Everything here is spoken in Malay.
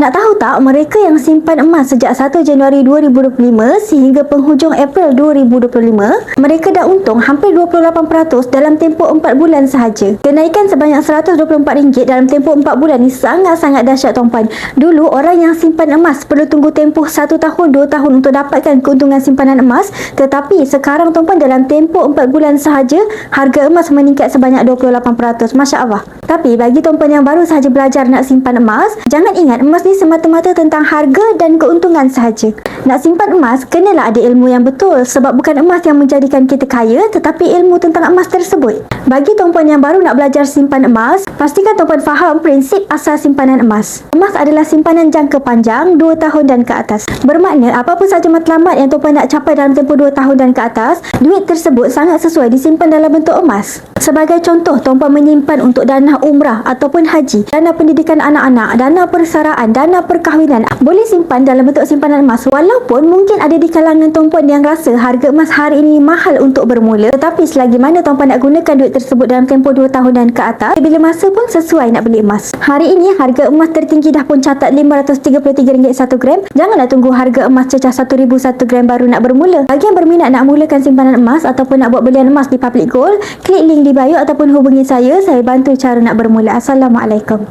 Nak tahu tak, mereka yang simpan emas sejak 1 Januari 2025 sehingga penghujung April 2025, mereka dah untung hampir 28% dalam tempoh 4 bulan sahaja. Kenaikan sebanyak RM124 dalam tempoh 4 bulan ni sangat-sangat dahsyat tuan-puan. Dulu, orang yang simpan emas perlu tunggu tempoh 1 tahun, 2 tahun untuk dapatkan keuntungan simpanan emas. Tetapi sekarang tuan-puan, dalam tempoh 4 bulan sahaja, harga emas meningkat sebanyak 28%. Masya Allah. Tapi bagi tuan-puan yang baru sahaja belajar nak simpan emas, jangan ingat emas ni semata-mata tentang harga dan keuntungan sahaja. Nak simpan emas, kenalah ada ilmu yang betul, sebab bukan emas yang menjadikan kita kaya, tetapi ilmu tentang emas tersebut. Bagi tuan-puan yang baru nak belajar simpan emas, pastikan tuan-puan faham prinsip asal simpanan emas. Emas adalah simpanan jangka panjang 2 tahun dan ke atas. Bermakna apa-apa sahaja matlamat yang tuan-puan nak capai dalam tempoh 2 tahun dan ke atas, duit tersebut sangat sesuai disimpan dalam bentuk emas. Sebagai contoh, tuan-puan menyimpan untuk dana umrah ataupun haji, dana pendidikan anak-anak, dana persaraan, dana perkahwinan, boleh simpan dalam bentuk simpanan emas. Walaupun mungkin ada di kalangan tuan-puan yang rasa harga emas hari ini mahal untuk bermula, tetapi selagi mana tuan-puan nak gunakan duit tersebut dalam tempoh 2 tahun dan ke atas, bila masa pun sesuai nak beli emas. Hari ini harga emas tertinggi dah pun catat RM533 1 gram. Janganlah tunggu harga emas cecah RM1,000 1 gram baru nak bermula. Bagi yang berminat nak mulakan simpanan emas ataupun nak buat belian emas di Public Gold, klik link di bio ataupun hubungi saya bantu cara nak bermula. Assalamualaikum.